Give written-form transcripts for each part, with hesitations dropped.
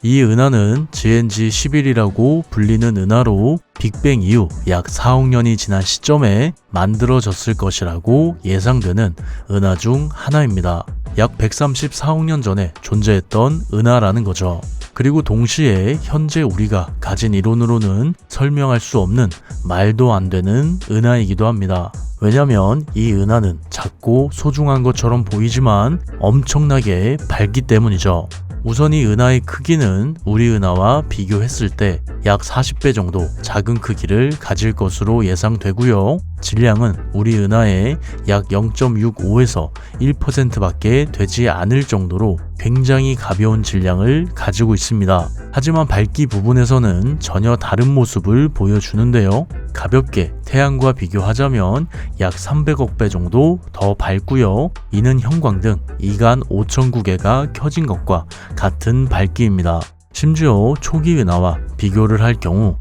이 은하는 GNG11이라고 불리는 은하로 빅뱅 이후 약 4억 년이 지난 시점에 만들어졌을 것이라고 예상되는 은하 중 하나입니다. 약 134억 년 전에 존재했던 은하라는 거죠. 그리고 동시에 현재 우리가 가진 이론으로는 설명할 수 없는 말도 안 되는 은하이기도 합니다. 왜냐면 이 은하는 작고 소중한 것처럼 보이지만 엄청나게 밝기 때문이죠. 우선 이 은하의 크기는 우리 은하와 비교했을 때 약 40배 정도 작은 크기를 가질 것으로 예상되고요. 질량은 우리 은하의 약 0.65에서 1%밖에 되지 않을 정도로 굉장히 가벼운 질량을 가지고 있습니다. 하지만 밝기 부분에서는 전혀 다른 모습을 보여주는데요. 가볍게 태양과 비교하자면 약 300억 배 정도 더 밝고요. 이는 형광등 2간 5,009개가 켜진 것과 같은 밝기입니다. 심지어 초기 은하와 비교를 할 경우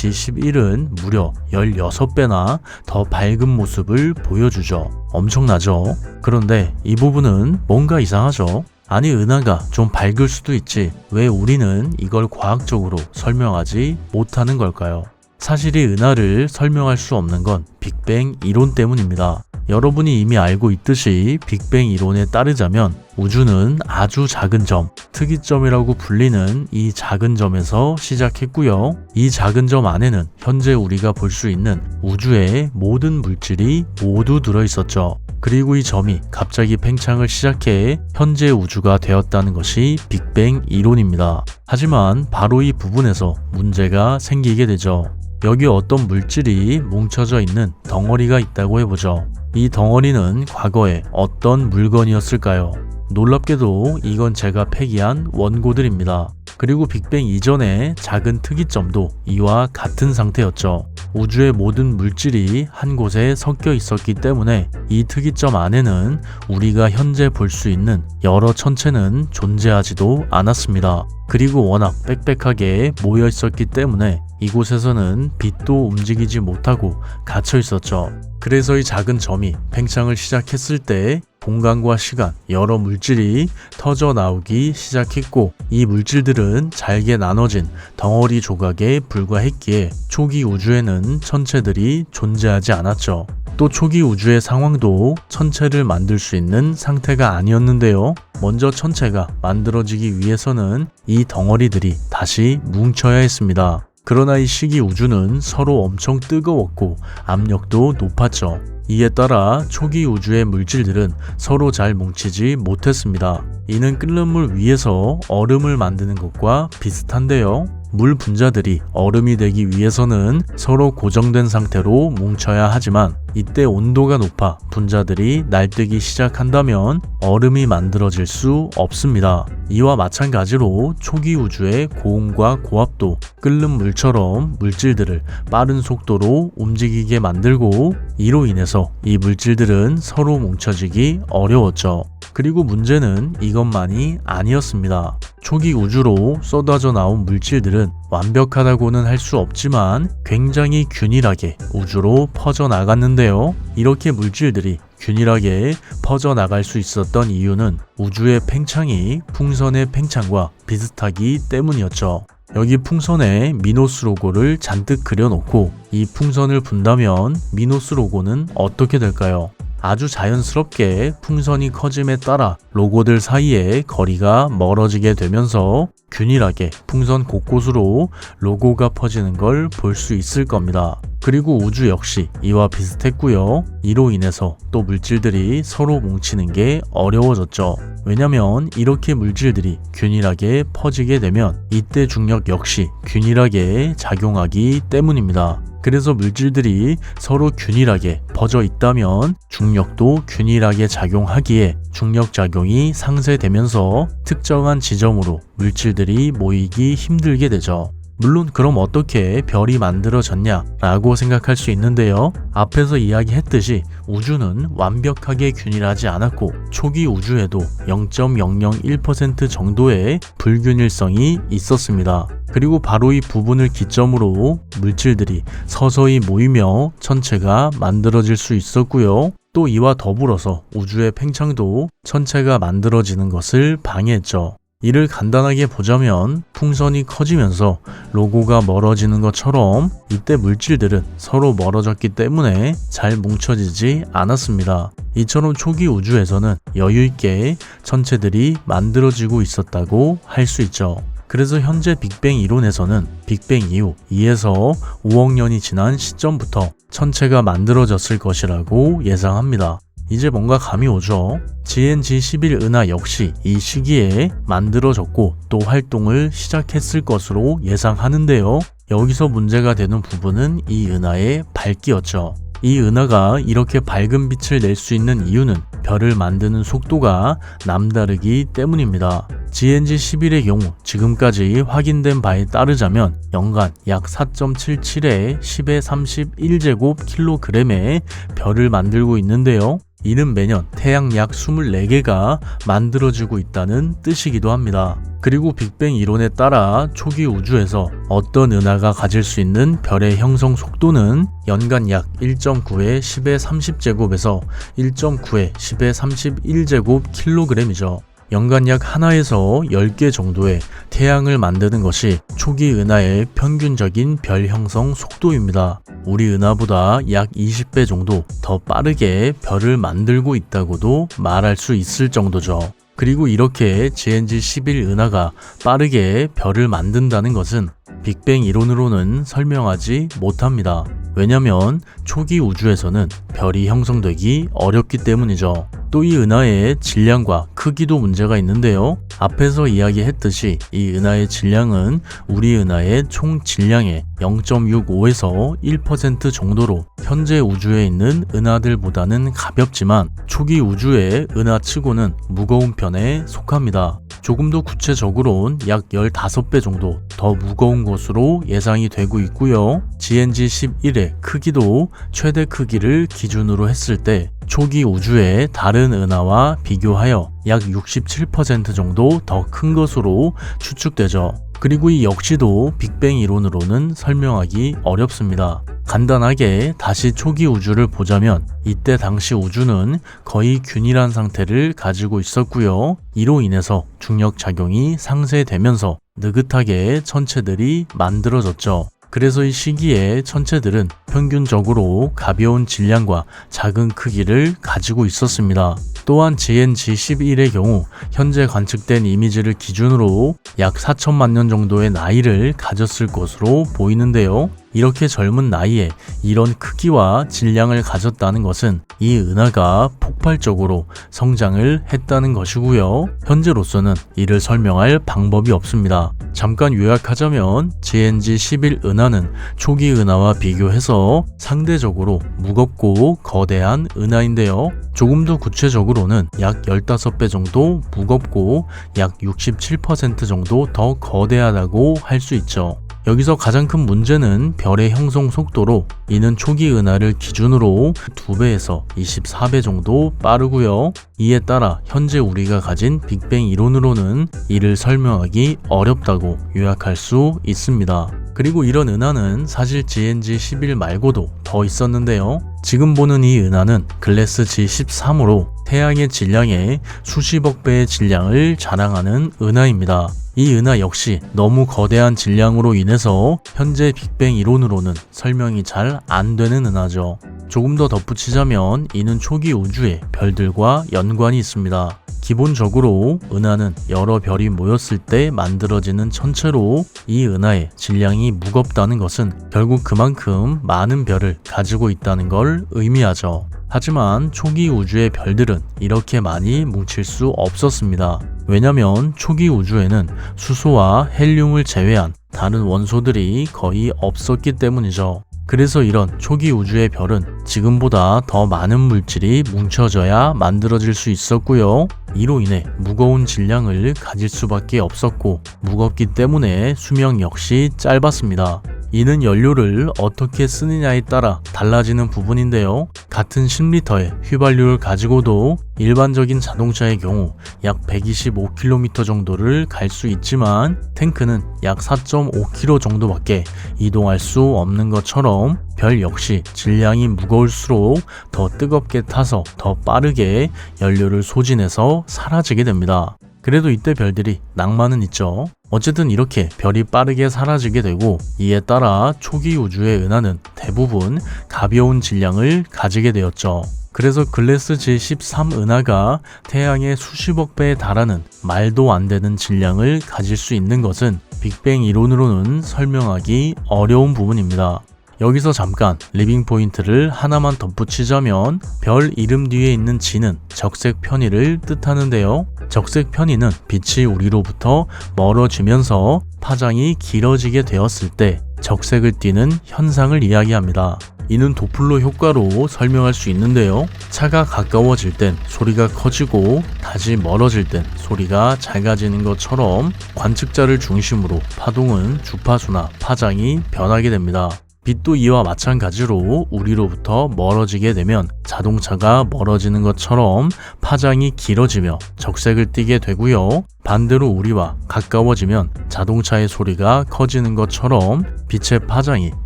GNG11은 무려 16배나 더 밝은 모습을 보여주죠. 엄청나죠? 그런데 이 부분은 뭔가 이상하죠? 아니, 은하가 좀 밝을 수도 있지 왜 우리는 이걸 과학적으로 설명하지 못하는 걸까요? 사실 이 은하를 설명할 수 없는 건 빅뱅 이론 때문입니다. 여러분이 이미 알고 있듯이 빅뱅 이론에 따르자면 우주는 아주 작은 점, 특이점이라고 불리는 이 작은 점에서 시작했고요. 이 작은 점 안에는 현재 우리가 볼 수 있는 우주의 모든 물질이 모두 들어있었죠. 그리고 이 점이 갑자기 팽창을 시작해 현재 우주가 되었다는 것이 빅뱅 이론입니다. 하지만 바로 이 부분에서 문제가 생기게 되죠. 여기 어떤 물질이 뭉쳐져 있는 덩어리가 있다고 해보죠. 이 덩어리는 과거에 어떤 물건이었을까요? 놀랍게도 이건 제가 폐기한 원고들입니다. 그리고 빅뱅 이전의 작은 특이점도 이와 같은 상태였죠. 우주의 모든 물질이 한 곳에 섞여 있었기 때문에 이 특이점 안에는 우리가 현재 볼 수 있는 여러 천체는 존재하지도 않았습니다. 그리고 워낙 빽빽하게 모여 있었기 때문에 이곳에서는 빛도 움직이지 못하고 갇혀 있었죠. 그래서 이 작은 점이 팽창을 시작했을 때 공간과 시간, 여러 물질이 터져 나오기 시작했고 이 물질들은 잘게 나눠진 덩어리 조각에 불과했기에 초기 우주에는 천체들이 존재하지 않았죠. 또 초기 우주의 상황도 천체를 만들 수 있는 상태가 아니었는데요. 먼저 천체가 만들어지기 위해서는 이 덩어리들이 다시 뭉쳐야 했습니다. 그러나 이 시기 우주는 서로 엄청 뜨거웠고 압력도 높았죠. 이에 따라 초기 우주의 물질들은 서로 잘 뭉치지 못했습니다. 이는 끓는 물 위에서 얼음을 만드는 것과 비슷한데요. 물 분자들이 얼음이 되기 위해서는 서로 고정된 상태로 뭉쳐야 하지만 이때 온도가 높아 분자들이 날뛰기 시작한다면 얼음이 만들어질 수 없습니다. 이와 마찬가지로 초기 우주의 고온과 고압도 끓는 물처럼 물질들을 빠른 속도로 움직이게 만들고 이로 인해서 이 물질들은 서로 뭉쳐지기 어려웠죠. 그리고 문제는 이것만이 아니었습니다. 초기 우주로 쏟아져 나온 물질들은 완벽하다고는 할 수 없지만 굉장히 균일하게 우주로 퍼져나갔는데요. 이렇게 물질들이 균일하게 퍼져나갈 수 있었던 이유는 우주의 팽창이 풍선의 팽창과 비슷하기 때문이었죠. 여기 풍선에 미노스 로고를 잔뜩 그려놓고 이 풍선을 분다면 미노스 로고는 어떻게 될까요? 아주 자연스럽게 풍선이 커짐에 따라 로고들 사이에 거리가 멀어지게 되면서 균일하게 풍선 곳곳으로 로고가 퍼지는 걸 볼 수 있을 겁니다. 그리고 우주 역시 이와 비슷했고요. 이로 인해서 또 물질들이 서로 뭉치는 게 어려워졌죠. 왜냐면 이렇게 물질들이 균일하게 퍼지게 되면 이때 중력 역시 균일하게 작용하기 때문입니다. 그래서 물질들이 서로 균일하게 퍼져 있다면 중력도 균일하게 작용하기에 중력작용이 상쇄되면서 특정한 지점으로 물질들이 모이기 힘들게 되죠. 물론 그럼 어떻게 별이 만들어졌냐라고 생각할 수 있는데요. 앞에서 이야기했듯이 우주는 완벽하게 균일하지 않았고 초기 우주에도 0.001% 정도의 불균일성이 있었습니다. 그리고 바로 이 부분을 기점으로 물질들이 서서히 모이며 천체가 만들어질 수 있었고요. 또 이와 더불어서 우주의 팽창도 천체가 만들어지는 것을 방해했죠. 이를 간단하게 보자면 풍선이 커지면서 로고가 멀어지는 것처럼 이때 물질들은 서로 멀어졌기 때문에 잘 뭉쳐지지 않았습니다. 이처럼 초기 우주에서는 여유있게 천체들이 만들어지고 있었다고 할 수 있죠. 그래서 현재 빅뱅 이론에서는 빅뱅 이후 2에서 5억 년이 지난 시점부터 천체가 만들어졌을 것이라고 예상합니다. 이제 뭔가 감이 오죠. GNG11 은하 역시 이 시기에 만들어졌고 또 활동을 시작했을 것으로 예상하는데요. 여기서 문제가 되는 부분은 이 은하의 밝기였죠. 이 은하가 이렇게 밝은 빛을 낼 수 있는 이유는 별을 만드는 속도가 남다르기 때문입니다. GNG11의 경우 지금까지 확인된 바에 따르자면 연간 약 4.77에 10의 31제곱킬로그램의 별을 만들고 있는데요. 이는 매년 태양 약 24개가 만들어지고 있다는 뜻이기도 합니다. 그리고 빅뱅 이론에 따라 초기 우주에서 어떤 은하가 가질 수 있는 별의 형성 속도는 연간 약 1.9의 10의 30제곱에서 1.9의 10의 31제곱킬로그램이죠. 연간 약 하나에서 10개 정도의 태양을 만드는 것이 초기 은하의 평균적인 별 형성 속도입니다. 우리 은하보다 약 20배 정도 더 빠르게 별을 만들고 있다고도 말할 수 있을 정도죠. 그리고 이렇게 GNG11 은하가 빠르게 별을 만든다는 것은 빅뱅 이론으로는 설명하지 못합니다. 왜냐면 초기 우주에서는 별이 형성되기 어렵기 때문이죠. 또 이 은하의 질량과 크기도 문제가 있는데요. 앞에서 이야기했듯이 이 은하의 질량은 우리 은하의 총 질량의 0.65에서 1% 정도로 현재 우주에 있는 은하들보다는 가볍지만 초기 우주의 은하치고는 무거운 편에 속합니다. 조금 더 구체적으로는 약 15배 정도 더 무거운 것으로 예상이 되고 있고요. GNG11의 크기도 최대 크기를 기준으로 했을 때 초기 우주의 다른 은하와 비교하여 약 67% 정도 더 큰 것으로 추측되죠. 그리고 이 역시도 빅뱅 이론으로는 설명하기 어렵습니다. 간단하게 다시 초기 우주를 보자면 이때 당시 우주는 거의 균일한 상태를 가지고 있었고요. 이로 인해서 중력 작용이 상쇄되면서 느긋하게 천체들이 만들어졌죠. 그래서 이 시기에 천체들은 평균적으로 가벼운 질량과 작은 크기를 가지고 있었습니다. 또한 GNG11의 경우 현재 관측된 이미지를 기준으로 약 4천만 년 정도의 나이를 가졌을 것으로 보이는데요. 이렇게 젊은 나이에 이런 크기와 질량을 가졌다는 것은 이 은하가 폭발적으로 성장을 했다는 것이고요. 현재로서는 이를 설명할 방법이 없습니다. 잠깐 요약하자면 GNG11 은하는 초기 은하와 비교해서 상대적으로 무겁고 거대한 은하인데요. 조금 더 구체적으로는 약 15배 정도 무겁고 약 67% 정도 더 거대하다고 할 수 있죠. 여기서 가장 큰 문제는 별의 형성 속도로 이는 초기 은하를 기준으로 2배에서 24배 정도 빠르고요. 이에 따라 현재 우리가 가진 빅뱅 이론으로는 이를 설명하기 어렵다고 요약할 수 있습니다. 그리고 이런 은하는 사실 GNG11 말고도 더 있었는데요. 지금 보는 이 은하는 글래스 G13으로 태양의 질량의 수십억 배의 질량을 자랑하는 은하입니다. 이 은하 역시 너무 거대한 질량으로 인해서 현재 빅뱅 이론으로는 설명이 잘 안 되는 은하죠. 조금 더 덧붙이자면 이는 초기 우주의 별들과 연관이 있습니다. 기본적으로 은하는 여러 별이 모였을 때 만들어지는 천체로 이 은하의 질량이 무겁다는 것은 결국 그만큼 많은 별을 가지고 있다는 걸 의미하죠. 하지만 초기 우주의 별들은 이렇게 많이 뭉칠 수 없었습니다. 왜냐면 초기 우주에는 수소와 헬륨을 제외한 다른 원소들이 거의 없었기 때문이죠. 그래서 이런 초기 우주의 별은 지금보다 더 많은 물질이 뭉쳐져야 만들어질 수 있었고요. 이로 인해 무거운 질량을 가질 수밖에 없었고 무겁기 때문에 수명 역시 짧았습니다. 이는 연료를 어떻게 쓰느냐에 따라 달라지는 부분인데요. 같은 10리터의 휘발유를 가지고도 일반적인 자동차의 경우 약 125km 정도를 갈 수 있지만 탱크는 약 4.5km 정도밖에 이동할 수 없는 것처럼 별 역시 질량이 무거울수록 더 뜨겁게 타서 더 빠르게 연료를 소진해서 사라지게 됩니다. 그래도 이때 별들이 낭만은 있죠. 어쨌든 이렇게 별이 빠르게 사라지게 되고 이에 따라 초기 우주의 은하는 대부분 가벼운 질량을 가지게 되었죠. 그래서 글래스 G13 은하가 태양의 수십억 배에 달하는 말도 안 되는 질량을 가질 수 있는 것은 빅뱅 이론으로는 설명하기 어려운 부분입니다. 여기서 잠깐 리빙 포인트를 하나만 덧붙이자면 별 이름 뒤에 있는 G는 적색 편의를 뜻하는데요. 적색 편의는 빛이 우리로부터 멀어지면서 파장이 길어지게 되었을 때 적색을 띠는 현상을 이야기합니다. 이는 도플러 효과로 설명할 수 있는데요. 차가 가까워질 땐 소리가 커지고 다시 멀어질 땐 소리가 작아지는 것처럼 관측자를 중심으로 파동은 주파수나 파장이 변하게 됩니다. 빛도 이와 마찬가지로 우리로부터 멀어지게 되면 자동차가 멀어지는 것처럼 파장이 길어지며 적색을 띠게 되고요. 반대로 우리와 가까워지면 자동차의 소리가 커지는 것처럼 빛의 파장이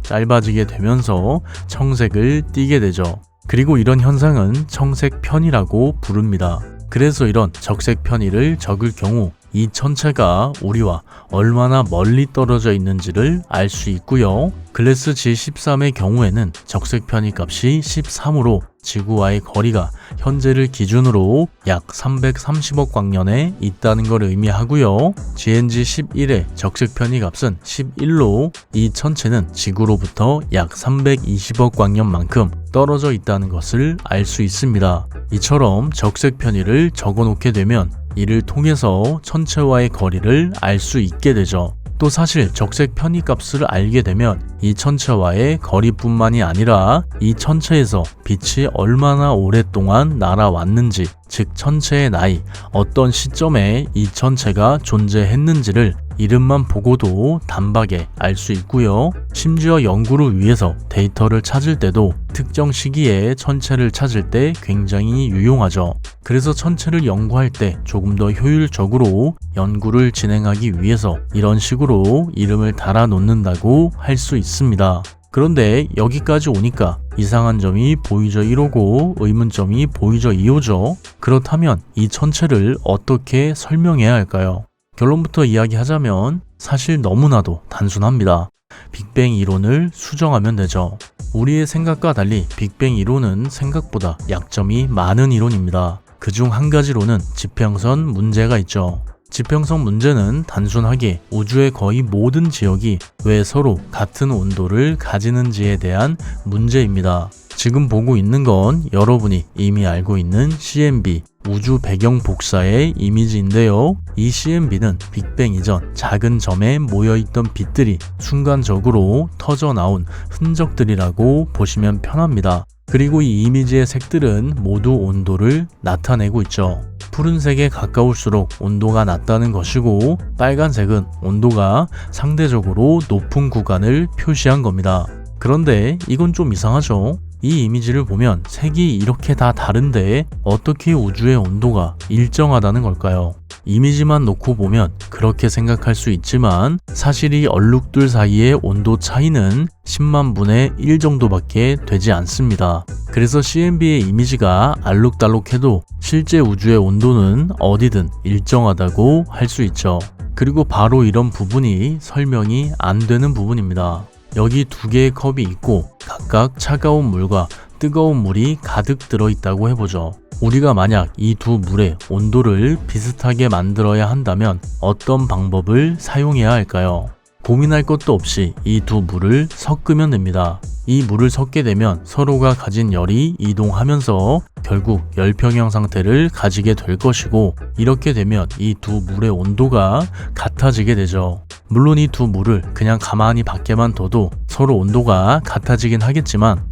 짧아지게 되면서 청색을 띠게 되죠. 그리고 이런 현상은 청색 편의라고 부릅니다. 그래서 이런 적색 편의를 적을 경우 이 천체가 우리와 얼마나 멀리 떨어져 있는지를 알 수 있고요. 글래스 G13의 경우에는 적색 편의 값이 13으로 지구와의 거리가 현재를 기준으로 약 330억 광년에 있다는 걸 의미하고요. GNG11의 적색 편의 값은 11로 이 천체는 지구로부터 약 320억 광년만큼 떨어져 있다는 것을 알 수 있습니다. 이처럼 적색 편의를 적어 놓게 되면 이를 통해서 천체와의 거리를 알 수 있게 되죠. 또 사실 적색 편의 값을 알게 되면 이 천체와의 거리뿐만이 아니라 이 천체에서 빛이 얼마나 오랫동안 날아왔는지, 즉 천체의 나이, 어떤 시점에 이 천체가 존재했는지를 이름만 보고도 단박에 알 수 있고요. 심지어 연구를 위해서 데이터를 찾을 때도 특정 시기에 천체를 찾을 때 굉장히 유용하죠. 그래서 천체를 연구할 때 조금 더 효율적으로 연구를 진행하기 위해서 이런 식으로 이름을 달아 놓는다고 할 수 있습니다. 그런데 여기까지 오니까 이상한 점이 보이죠 1호고 의문점이 보이죠 2호죠. 그렇다면 이 천체를 어떻게 설명해야 할까요? 결론부터 이야기하자면 사실 너무나도 단순합니다. 빅뱅 이론을 수정하면 되죠. 우리의 생각과 달리 빅뱅 이론은 생각보다 약점이 많은 이론입니다. 그중 한 가지로는 지평선 문제가 있죠. 지평선 문제는 단순하게 우주의 거의 모든 지역이 왜 서로 같은 온도를 가지는지에 대한 문제입니다. 지금 보고 있는 건 여러분이 이미 알고 있는 CMB, 우주 배경 복사의 이미지인데요. 이 CMB는 빅뱅 이전 작은 점에 모여있던 빛들이 순간적으로 터져 나온 흔적들이라고 보시면 편합니다. 그리고 이 이미지의 색들은 모두 온도를 나타내고 있죠. 푸른색에 가까울수록 온도가 낮다는 것이고 빨간색은 온도가 상대적으로 높은 구간을 표시한 겁니다. 그런데 이건 좀 이상하죠? 이 이미지를 보면 색이 이렇게 다 다른데 어떻게 우주의 온도가 일정하다는 걸까요? 이미지만 놓고 보면 그렇게 생각할 수 있지만 사실 이 얼룩들 사이의 온도 차이는 10만 분의 1 정도밖에 되지 않습니다. 그래서 CMB의 이미지가 알록달록해도 실제 우주의 온도는 어디든 일정하다고 할 수 있죠. 그리고 바로 이런 부분이 설명이 안 되는 부분입니다. 여기 두 개의 컵이 있고 각각 차가운 물과 뜨거운 물이 가득 들어있다고 해보죠. 우리가 만약 이 두 물의 온도를 비슷하게 만들어야 한다면 어떤 방법을 사용해야 할까요? 고민할 것도 없이 이 두 물을 섞으면 됩니다. 이 물을 섞게 되면 서로가 가진 열이 이동하면서 결국 열평형 상태를 가지게 될 것이고 이렇게 되면 이 두 물의 온도가 같아지게 되죠. 물론 이 두 물을 그냥 가만히 밖에만 둬도 서로 온도가 같아지긴 하겠지만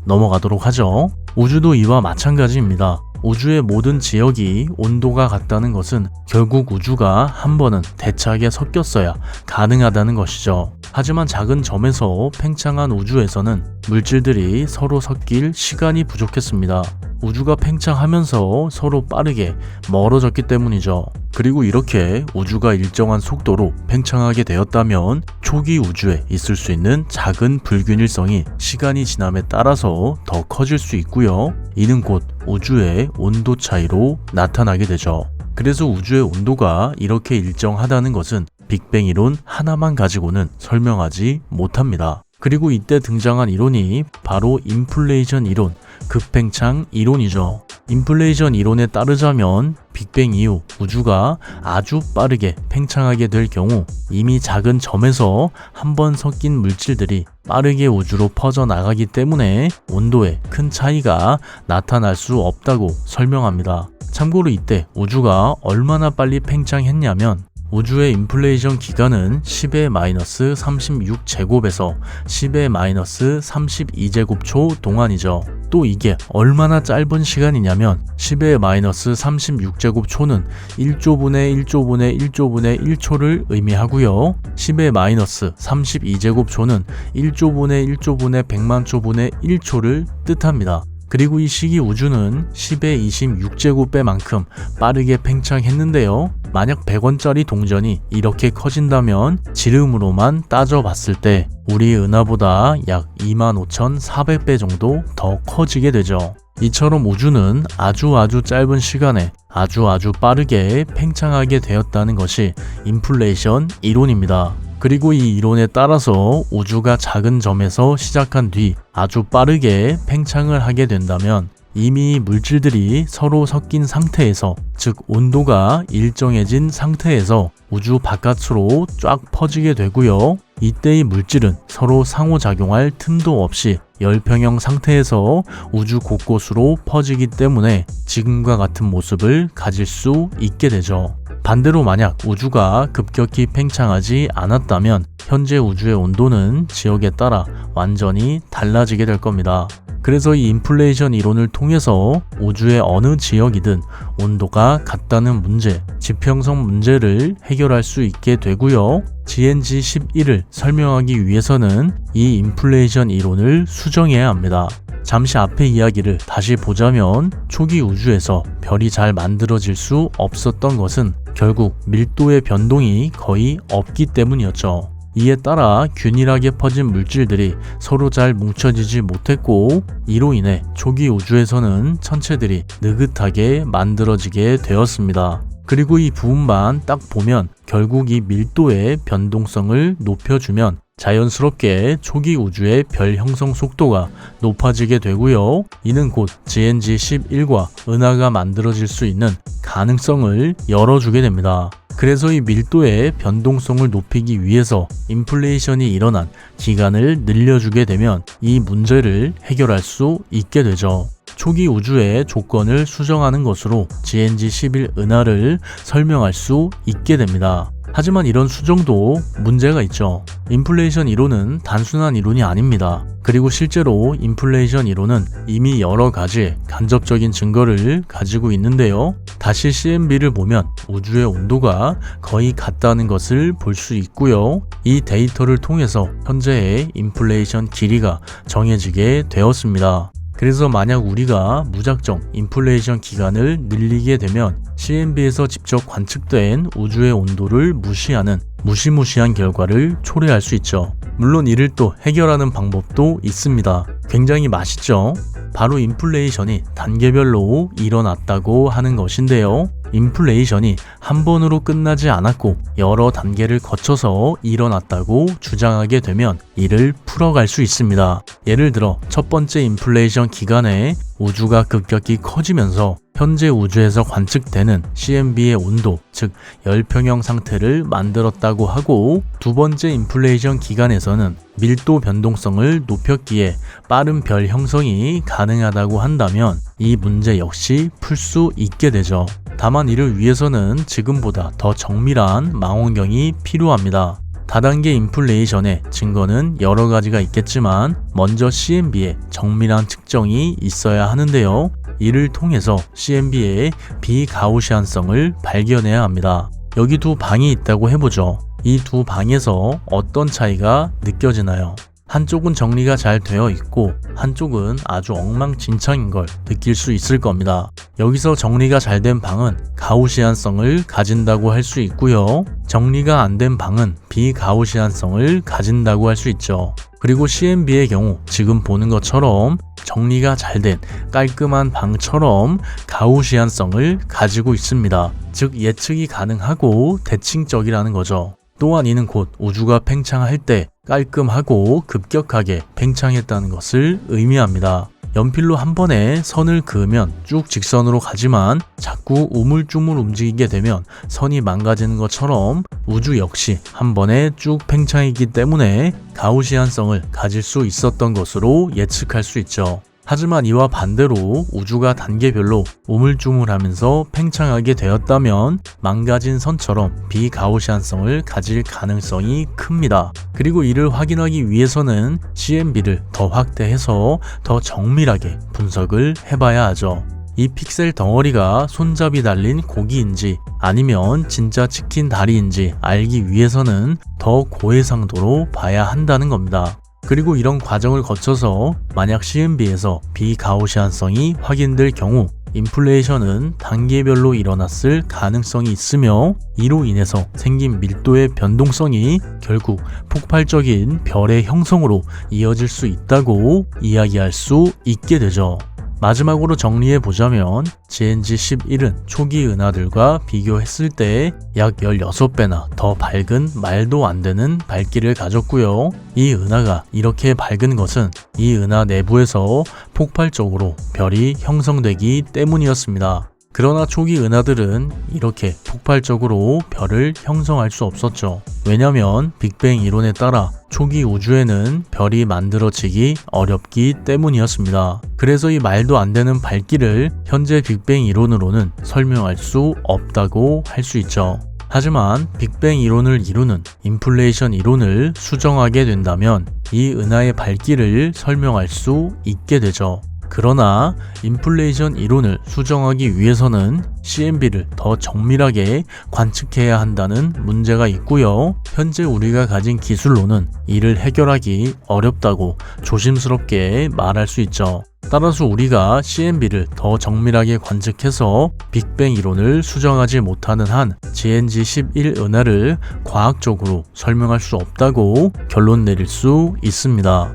넘어가도록 하죠. 우주도 이와 마찬가지입니다. 우주의 모든 지역이 온도가 같다는 것은 결국 우주가 한 번은 대차게 섞였어야 가능하다는 것이죠. 하지만 작은 점에서 팽창한 우주에서는 물질들이 서로 섞일 시간이 부족했습니다. 우주가 팽창하면서 서로 빠르게 멀어졌기 때문이죠. 그리고 이렇게 우주가 일정한 속도로 팽창하게 되었다면 초기 우주에 있을 수 있는 작은 불균일성이 시간이 지남에 따라서 더 커질 수 있고요. 이는 곧 우주의 온도 차이로 나타나게 되죠. 그래서 우주의 온도가 이렇게 일정하다는 것은 빅뱅 이론 하나만 가지고는 설명하지 못합니다. 그리고 이때 등장한 이론이 바로 인플레이션 이론, 급팽창 이론이죠. 인플레이션 이론에 따르자면 빅뱅 이후 우주가 아주 빠르게 팽창하게 될 경우 이미 작은 점에서 한번 섞인 물질들이 빠르게 우주로 퍼져나가기 때문에 온도에 큰 차이가 나타날 수 없다고 설명합니다. 참고로 이때 우주가 얼마나 빨리 팽창했냐면 우주의 인플레이션 기간은 10의 마이너스 36제곱에서 10의 마이너스 32제곱초 동안이죠. 또 이게 얼마나 짧은 시간이냐면 10의 마이너스 36제곱초는 1조분의 1조분의 1조분의 1초를 의미하고요. 10의 마이너스 32제곱초는 1조분의 1조분의 100만초분의 1초를 뜻합니다. 그리고 이 시기 우주는 10의 26제곱배만큼 빠르게 팽창했는데요. 만약 100원짜리 동전이 이렇게 커진다면 지름으로만 따져봤을 때 우리 은하보다 약 25,400배 정도 더 커지게 되죠. 이처럼 우주는 아주 짧은 시간에 아주 빠르게 팽창하게 되었다는 것이 인플레이션 이론입니다. 그리고 이 이론에 따라서 우주가 작은 점에서 시작한 뒤 아주 빠르게 팽창을 하게 된다면 이미 물질들이 서로 섞인 상태에서, 즉 온도가 일정해진 상태에서 우주 바깥으로 쫙 퍼지게 되고요. 이때의 물질은 서로 상호작용할 틈도 없이 열평형 상태에서 우주 곳곳으로 퍼지기 때문에 지금과 같은 모습을 가질 수 있게 되죠. 반대로 만약 우주가 급격히 팽창하지 않았다면 현재 우주의 온도는 지역에 따라 완전히 달라지게 될 겁니다. 그래서 이 인플레이션 이론을 통해서 우주의 어느 지역이든 온도가 같다는 문제, 지평선 문제를 해결할 수 있게 되고요. GNG11을 설명하기 위해서는 이 인플레이션 이론을 수정해야 합니다. 잠시 앞의 이야기를 다시 보자면 초기 우주에서 별이 잘 만들어질 수 없었던 것은 결국 밀도의 변동이 거의 없기 때문이었죠. 이에 따라 균일하게 퍼진 물질들이 서로 잘 뭉쳐지지 못했고 이로 인해 초기 우주에서는 천체들이 느긋하게 만들어지게 되었습니다. 그리고 이 부분만 딱 보면 결국 이 밀도의 변동성을 높여주면 자연스럽게 초기 우주의 별 형성 속도가 높아지게 되고요. 이는 곧 GNG11과 은하가 만들어질 수 있는 가능성을 열어주게 됩니다. 그래서 이 밀도의 변동성을 높이기 위해서 인플레이션이 일어난 기간을 늘려주게 되면 이 문제를 해결할 수 있게 되죠. 초기 우주의 조건을 수정하는 것으로 GNG11 은하를 설명할 수 있게 됩니다. 하지만 이런 수정도 문제가 있죠. 인플레이션 이론은 단순한 이론이 아닙니다. 그리고 실제로 인플레이션 이론은 이미 여러 가지 간접적인 증거를 가지고 있는데요. 다시 CMB를 보면 우주의 온도가 거의 같다는 것을 볼 수 있고요. 이 데이터를 통해서 현재의 인플레이션 길이가 정해지게 되었습니다. 그래서 만약 우리가 무작정 인플레이션 기간을 늘리게 되면 CMB에서 직접 관측된 우주의 온도를 무시하는 무시무시한 결과를 초래할 수 있죠. 물론 이를 또 해결하는 방법도 있습니다. 굉장히 맛있죠? 바로 인플레이션이 단계별로 일어났다고 하는 것인데요. 인플레이션이 한 번으로 끝나지 않았고 여러 단계를 거쳐서 일어났다고 주장하게 되면 이를 풀어갈 수 있습니다. 예를 들어 첫 번째 인플레이션 기간에 우주가 급격히 커지면서 현재 우주에서 관측되는 CMB의 온도, 즉 열평형 상태를 만들었다고 하고, 두 번째 인플레이션 기간에서는 밀도 변동성을 높였기에 빠른 별 형성이 가능하다고 한다면 이 문제 역시 풀 수 있게 되죠. 다만 이를 위해서는 지금보다 더 정밀한 망원경이 필요합니다. 다단계 인플레이션의 증거는 여러 가지가 있겠지만 먼저 CMB의 정밀한 측정이 있어야 하는데요. 이를 통해서 CMB의 비가우시안성을 발견해야 합니다. 여기 두 방이 있다고 해보죠. 이 두 방에서 어떤 차이가 느껴지나요? 한쪽은 정리가 잘 되어 있고 한쪽은 아주 엉망진창인 걸 느낄 수 있을 겁니다. 여기서 정리가 잘 된 방은 가우시안성을 가진다고 할 수 있고요. 정리가 안 된 방은 비가우시안성을 가진다고 할 수 있죠. 그리고 CMB의 경우 지금 보는 것처럼 정리가 잘 된 깔끔한 방처럼 가우시안성을 가지고 있습니다. 즉 예측이 가능하고 대칭적이라는 거죠. 또한 이는 곧 우주가 팽창할 때 깔끔하고 급격하게 팽창했다는 것을 의미합니다. 연필로 한 번에 선을 그으면 쭉 직선으로 가지만 자꾸 우물쭈물 움직이게 되면 선이 망가지는 것처럼 우주 역시 한 번에 쭉 팽창했기 때문에 가우시안성을 가질 수 있었던 것으로 예측할 수 있죠. 하지만 이와 반대로 우주가 단계별로 우물쭈물하면서 팽창하게 되었다면 망가진 선처럼 비가우시안성을 가질 가능성이 큽니다. 그리고 이를 확인하기 위해서는 CMB를 더 확대해서 더 정밀하게 분석을 해봐야 하죠. 이 픽셀 덩어리가 손잡이 달린 고기인지 아니면 진짜 치킨 다리인지 알기 위해서는 더 고해상도로 봐야 한다는 겁니다. 그리고 이런 과정을 거쳐서 만약 CMB에서 비가우시안성이 확인될 경우 인플레이션은 단계별로 일어났을 가능성이 있으며 이로 인해서 생긴 밀도의 변동성이 결국 폭발적인 별의 형성으로 이어질 수 있다고 이야기할 수 있게 되죠. 마지막으로 정리해보자면 GNG11은 초기 은하들과 비교했을 때 약 16배나 더 밝은 말도 안 되는 밝기를 가졌고요. 이 은하가 이렇게 밝은 것은 이 은하 내부에서 폭발적으로 별이 형성되기 때문이었습니다. 그러나 초기 은하들은 이렇게 폭발적으로 별을 형성할 수 없었죠. 왜냐면 빅뱅 이론에 따라 초기 우주에는 별이 만들어지기 어렵기 때문이었습니다. 그래서 이 말도 안 되는 밝기를 현재 빅뱅 이론으로는 설명할 수 없다고 할 수 있죠. 하지만 빅뱅 이론을 이루는 인플레이션 이론을 수정하게 된다면 이 은하의 밝기를 설명할 수 있게 되죠. 그러나 인플레이션 이론을 수정하기 위해서는 CMB를 더 정밀하게 관측해야 한다는 문제가 있고요. 현재 우리가 가진 기술로는 이를 해결하기 어렵다고 조심스럽게 말할 수 있죠. 따라서 우리가 CMB를 더 정밀하게 관측해서 빅뱅 이론을 수정하지 못하는 한 GNG11 은하를 과학적으로 설명할 수 없다고 결론 내릴 수 있습니다.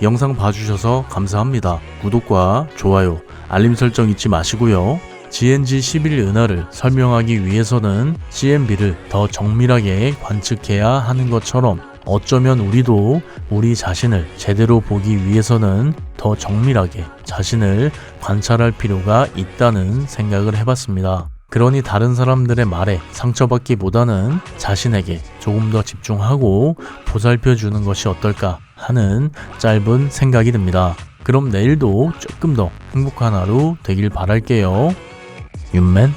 영상 봐주셔서 감사합니다. 구독과 좋아요, 알림 설정 잊지 마시고요. GNG11 은하를 설명하기 위해서는 CMB를 더 정밀하게 관측해야 하는 것처럼 어쩌면 우리도 우리 자신을 제대로 보기 위해서는 더 정밀하게 자신을 관찰할 필요가 있다는 생각을 해봤습니다. 그러니 다른 사람들의 말에 상처받기보다는 자신에게 조금 더 집중하고 보살펴주는 것이 어떨까 하는 짧은 생각이 듭니다. 그럼 내일도 조금 더 행복한 하루 되길 바랄게요. 윤맨